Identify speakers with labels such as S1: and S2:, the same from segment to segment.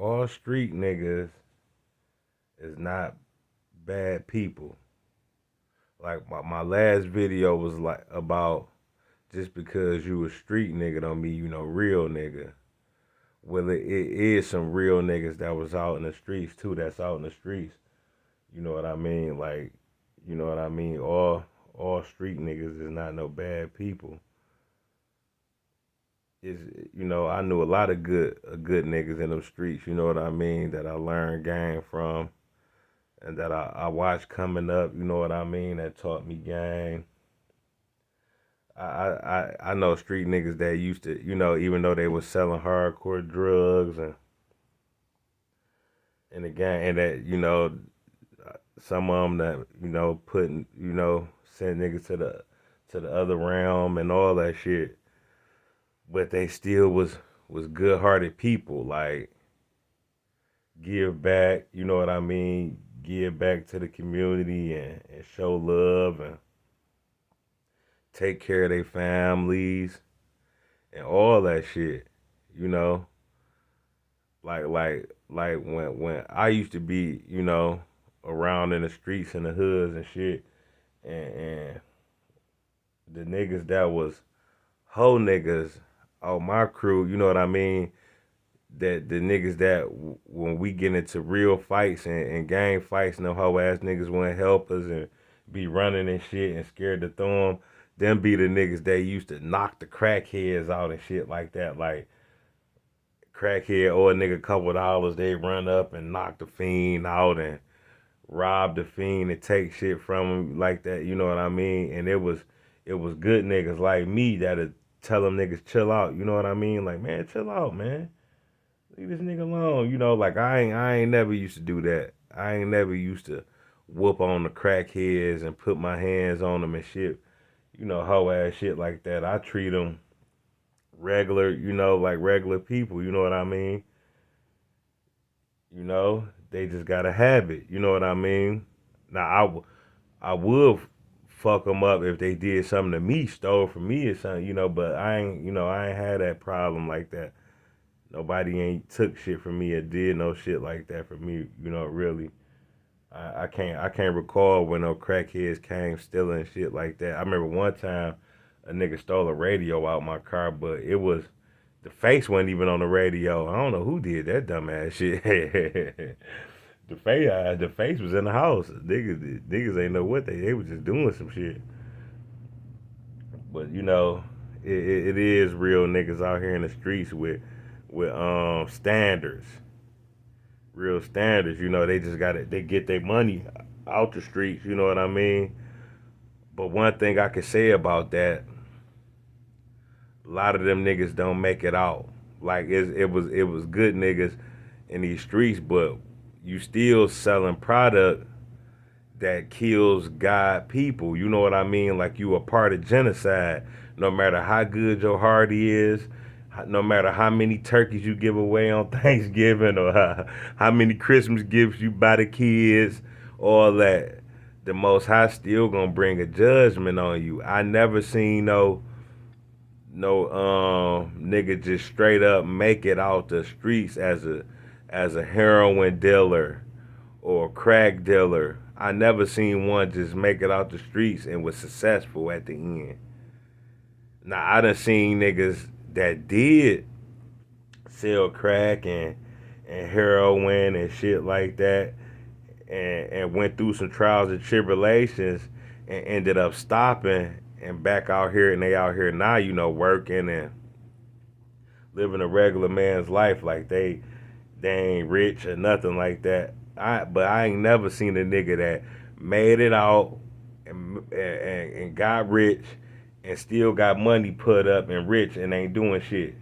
S1: all street niggas is not bad people. Like my last video was like about just because you a street nigga don't mean you no real nigga. Well, it is some real niggas that was out in the streets too. That's out in the streets. You know what I mean? Like, you know what I mean? All street niggas is not no bad people. Is I knew a lot of good niggas in them streets. You know what I mean? That I learned game from, and that I watched coming up. You know what I mean? That taught me game. I know street niggas that used to, even though they was selling hardcore drugs and the gang, and that some of them that putting send niggas to the other realm and all that shit, but they still was good hearted people. Like give back, you know what I mean? Give back to the community and show love and take care of their families and all that shit. You know, like when I used to be, around in the streets and the hoods and shit, and the niggas that was hoe niggas on my crew, you know what I mean? That the niggas that when we get into real fights and gang fights, no hoe ass niggas wouldn't help us and be running and shit and scared to throw them be the niggas that used to knock the crackheads out and shit like that. Like crackhead or a nigga couple dollars, they run up and knock the fiend out and rob the fiend and take shit from him like that. You know what I mean? And it was good niggas like me that'd tell them niggas chill out. You know what I mean? Like man, chill out, man. Leave this nigga alone. Like I ain't never used to do that. I ain't never used to whoop on the crackheads and put my hands on them and shit. Hoe ass shit like that. I treat them regular, like regular people. You know what I mean? They just got a habit. You know what I mean? Now I would fuck them up if they did something to me, stole from me or something. But I ain't had that problem like that. Nobody ain't took shit from me or did no shit like that from me. Really. I can't recall when no crackheads came stealing shit like that. I remember one time a nigga stole a radio out my car, but it was the face wasn't even on the radio. I don't know who did that dumbass shit. The face was in the house. Niggas ain't know what they was just doing some shit. But it is real niggas out here in the streets with standards, real standards. They just got it. They get their money out the streets. You know what I mean? But one thing I could say about that, a lot of them niggas don't make it out. Like it was good niggas in these streets, but you still selling product that kills God people. You know what I mean? Like you a part of genocide. No matter how good your heart is, no matter how many turkeys you give away on Thanksgiving or how many Christmas gifts you buy the kids, all that, the Most High still gonna bring a judgment on you. I never seen no nigga just straight up make it out the streets as a heroin dealer or a crack dealer. I never seen one just make it out the streets and was successful at the end. Now I done seen niggas that did sell crack and heroin and shit like that and went through some trials and tribulations and ended up stopping and back out here and they out here now, working and living a regular man's life like they ain't rich or nothing like that. But I ain't never seen a nigga that made it out and got rich and still got money put up and rich and ain't doing shit.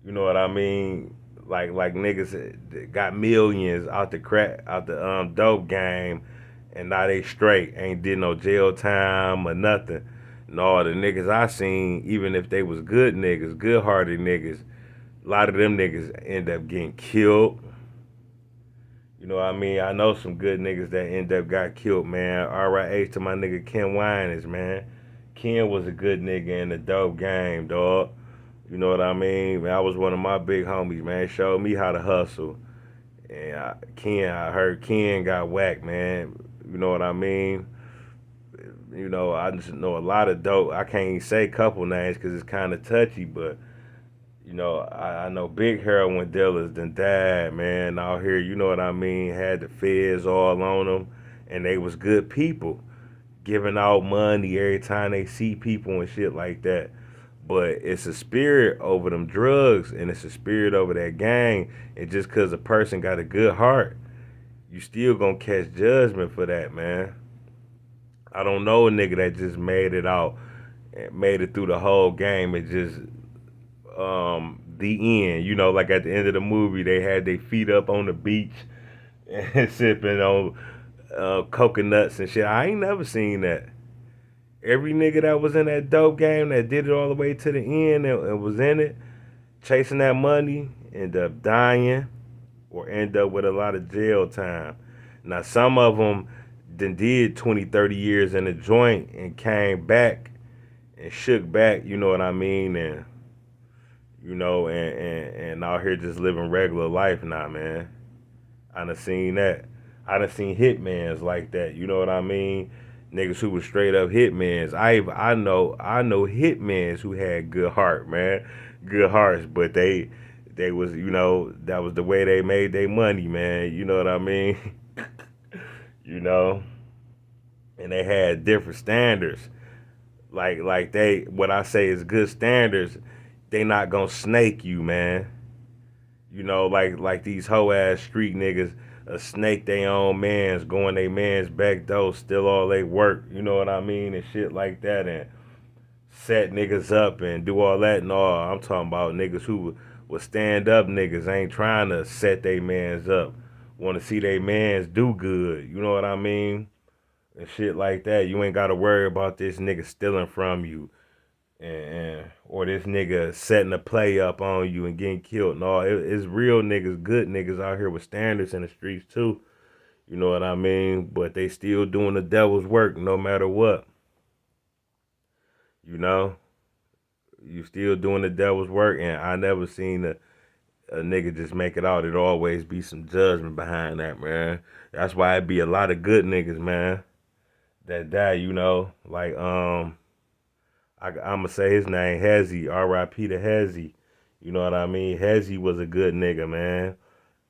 S1: You know what I mean? Like niggas got millions out the crack out the dope game and now they straight. Ain't did no jail time or nothing. No, the niggas I seen, even if they was good niggas, good hearted niggas, a lot of them niggas end up getting killed. You know what I mean? I know some good niggas that end up got killed, man. RIH to my nigga Ken Winans, man. Ken was a good nigga in the dope game, dog. You know what I mean? That was one of my big homies, man. Showed me how to hustle. And I heard Ken got whacked, man. You know what I mean? You know, I just know a lot of dope. I can't even say couple names because it's kind of touchy, but you know, I know big heroin dealers done died, man, out here. You know what I mean? Had the feds all on them, and they was good people, giving out money every time they see people and shit like that. But it's a spirit over them drugs, and it's a spirit over that gang. And just because a person got a good heart, you still gonna catch judgment for that, man. I don't know a nigga that just made it out, made it through the whole game and just the end. You know, like at the end of the movie, they had their feet up on the beach and sipping on coconuts and shit. I ain't never seen that. Every nigga that was in that dope game that did it all the way to the end and was in it, chasing that money, end up dying or end up with a lot of jail time. Now, some of them then did 20, 30 years in the joint and came back and shook back, you know what I mean? And, you know, and out here just living regular life now, man. I done seen that. I done seen hitmans like that. You know what I mean? Niggas who was straight up hitmans. I know hitmans who had good heart, man, good hearts, but they was, you know, that was the way they made their money, man. You know what I mean? You know, and they had different standards. Like they, what I say is good standards. They not gonna snake you, man. You know, like these hoe ass street niggas, snake they own mans, going they mans back door, steal all they work. You know what I mean, and shit like that, and set niggas up and do all that and all. I'm talking about niggas who will stand up niggas, ain't trying to set they mans up. Want to see they mans do good. You know what I mean, and shit like that. You ain't got to worry about this nigga stealing from you and or this nigga setting a play up on you and getting killed. No, it's real niggas, good niggas out here with standards in the streets too. You know what I mean? But they still doing the devil's work no matter what. You know, you still doing the devil's work, and I never seen a nigga just make it out. It always be some judgment behind that, man. That's why it be a lot of good niggas, man, that die. You know, like I'ma say his name, Hezzy, R.I.P. to Hezzy. You know what I mean? Hezzy was a good nigga, man.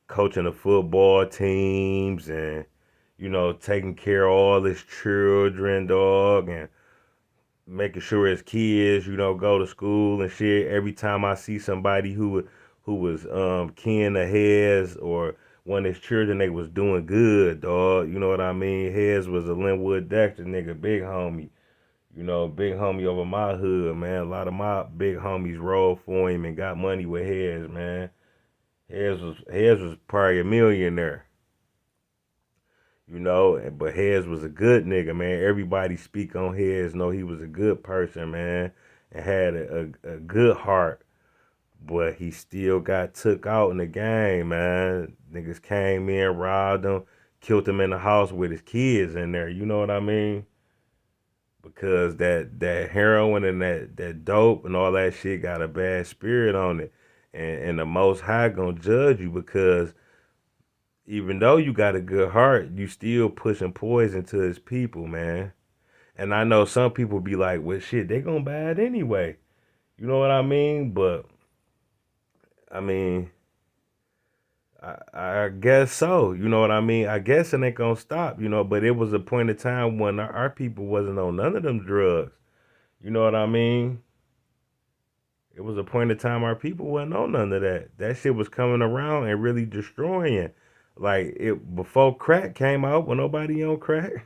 S1: Coaching the football teams and, you know, taking care of all his children, dog, and making sure his kids, you know, go to school and shit. Every time I see somebody who was kin to Hez or one of his children, they was doing good, dog. You know what I mean? Hez was a Linwood Dexter nigga, big homie. You know, big homie over my hood, man. A lot of my big homies rolled for him and got money with Hez, man. Hez was probably a millionaire, you know, but Hez was a good nigga, man. Everybody speak on Hez, know he was a good person, man, and had a good heart. But he still got took out in the game, man. Niggas came in, robbed him, killed him in the house with his kids in there. You know what I mean? Because that heroin and that dope and all that shit got a bad spirit on it, and the Most High gonna judge you because even though you got a good heart, you still pushing poison to his people, man. And I know some people be like, well, shit, they gonna buy it anyway. You know what I mean? But I mean, I guess so. You know what I mean? I guess it ain't gonna stop. You know, but it was a point in time when our people wasn't on none of them drugs. You know what I mean? It was a point in time our people wasn't on none of that. That shit was coming around and really destroying. Like it before crack came out, when nobody on crack,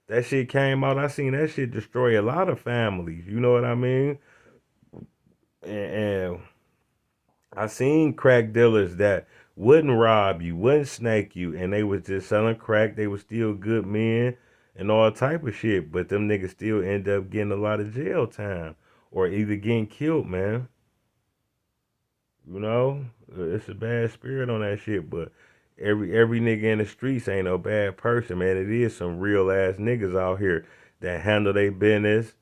S1: that shit came out. I seen that shit destroy a lot of families. You know what I mean? And I seen crack dealers that wouldn't rob you, wouldn't snake you, and they was just selling crack. They was still good men and all type of shit. But them niggas still end up getting a lot of jail time or either getting killed, man. You know, it's a bad spirit on that shit. But every nigga in the streets ain't no bad person, man. It is some real ass niggas out here that handle their business,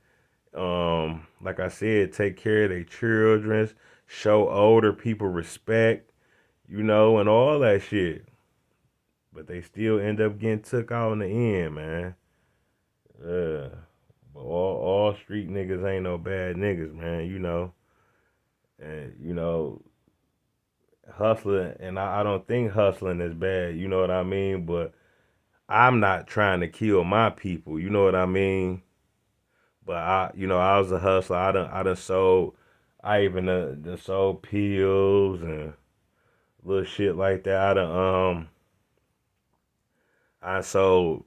S1: like I said, take care of their children, show older people respect, and all that shit. But they still end up getting took out in the end, man. Yeah. But all street niggas ain't no bad niggas, man. And hustling, and I don't think hustling is bad, you know what I mean? But I'm not trying to kill my people, you know what I mean? But I was a hustler. I done sold, I even done sold pills and little shit like that. I sold,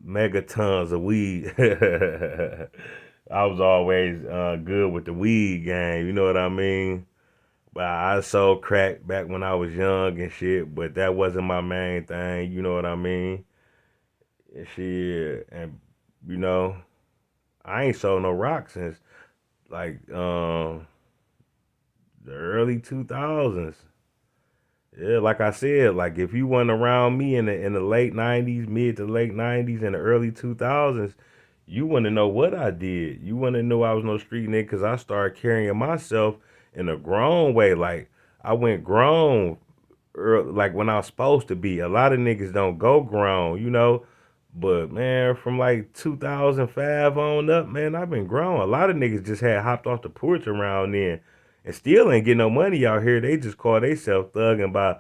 S1: megatons of weed. I was always good with the weed game, you know what I mean? But I sold crack back when I was young and shit, but that wasn't my main thing, you know what I mean? And shit, and you know, I ain't sold no rock since like the early 2000s. Yeah, like I said, like if you wasn't around me in the late '90s, mid to late '90s, and the early 2000s, you wouldn't know what I did. You wouldn't know I was no street nigga because I started carrying myself in a grown way. Like I went grown, like when I was supposed to be. A lot of niggas don't go grown. But man, from like 2005 on up, man, I've been grown. A lot of niggas just had hopped off the porch around then and still ain't getting no money out here. They just call themselves thugging by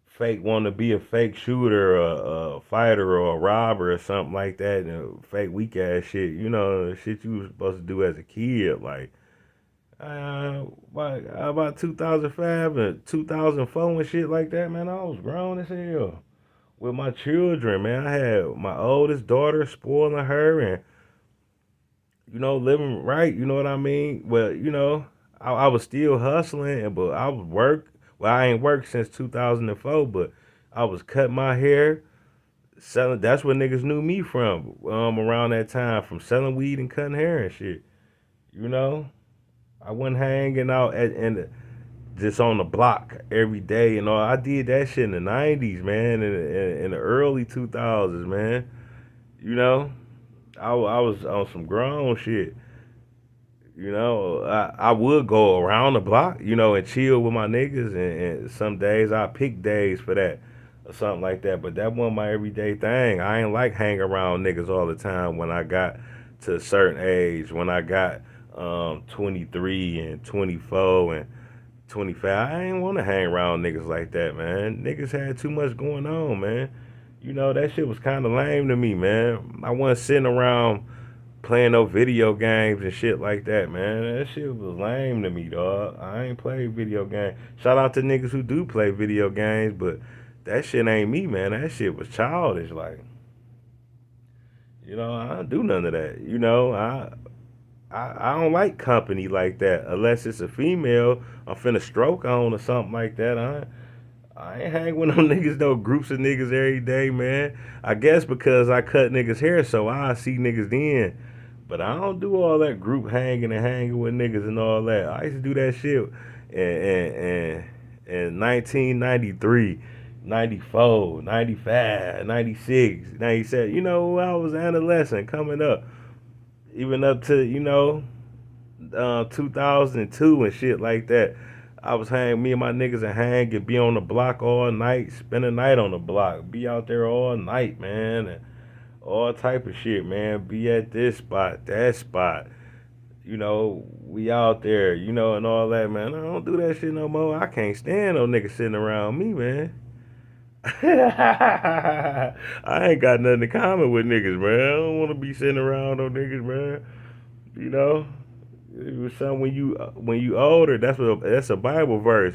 S1: fake want to be a fake shooter, a fighter, or a robber or something like that. Fake weak ass shit. Shit you was supposed to do as a kid. Like, about 2005 and 2004 and shit like that, man, I was grown as hell with my children, man. I had my oldest daughter spoiling her and, living right, you know what I mean? Well, I was still hustling, but I was work. Well, I ain't worked since 2004, but I was cutting my hair, selling. That's where niggas knew me from, around that time, from selling weed and cutting hair and shit. You know, I wasn't hanging out just on the block every day and all. I did that shit in the '90s, man, in the early 2000s, man. You know, I was on some grown shit. I would go around the block, and chill with my niggas, and some days I pick days for that or something like that. But that wasn't my everyday thing. I ain't like hang around niggas all the time when I got to a certain age. When I got 23 and 24 and 25, I ain't want to hang around niggas like that, man. Niggas had too much going on, man. That shit was kind of lame to me, man. I wasn't sitting around playing no video games and shit like that, man. That shit was lame to me, dog. I ain't played video games. Shout out to niggas who do play video games, but that shit ain't me, man. That shit was childish. Like, I don't do none of that. I don't like company like that unless it's a female I'm finna stroke on or something like that. I ain't hang with no niggas, no groups of niggas every day, man. I guess because I cut niggas hair, so I see niggas then. But I don't do all that group hanging and hanging with niggas and all that. I used to do that shit in 1993, 94, 95, 96, 97. I was adolescent coming up. Even up to, 2002 and shit like that. I was hanging, me and my niggas and hang and be on the block all night, spend the night on the block, be out there all night, man, and all type of shit, man. Be at this spot, that spot. We out there, and all that, man. I don't do that shit no more. I can't stand no niggas sitting around me, man. I ain't got nothing in common with niggas, man. I don't want to be sitting around no niggas, man. You know, it was something when you older. That's a Bible verse.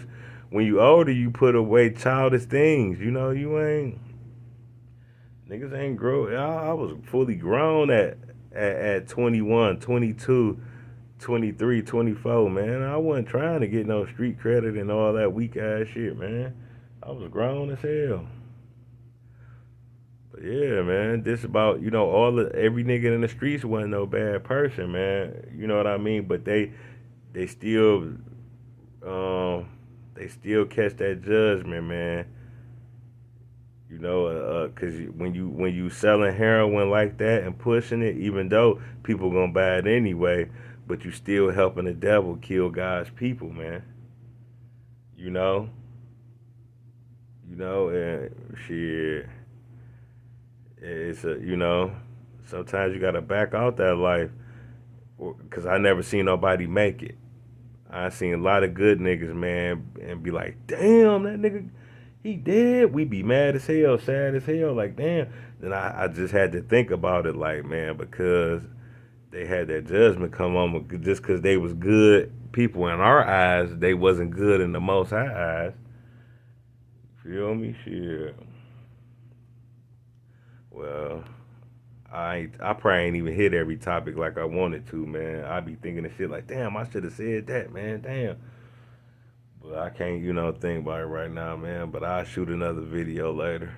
S1: When you older, you put away childish things. You ain't niggas ain't grow. I was fully grown at 21, 22, 23, 24. Man. I wasn't trying to get no street credit and all that weak ass shit, man. I was grown as hell. But yeah, man, this about every nigga in the streets wasn't no bad person, man. You know what I mean? But they still um they still catch that judgment, man. Cause when you selling heroin like that and pushing it, even though people gonna buy it anyway, but you still helping the devil kill God's people, man. You know, and shit, it's a sometimes you gotta back out that life, cause I never seen nobody make it. I seen a lot of good niggas, man, and be like, damn, that nigga, he dead. We be mad as hell, sad as hell, like, damn. Then I just had to think about it, like, man, because they had that judgment come on just because they was good people in our eyes, they wasn't good in the Most High eyes. Feel me? Shit. Well, I probably ain't even hit every topic like I wanted to, man. I be thinking of shit like, damn, I should have said that, man. Damn. But I can't, think about it right now, man. But I'll shoot another video later.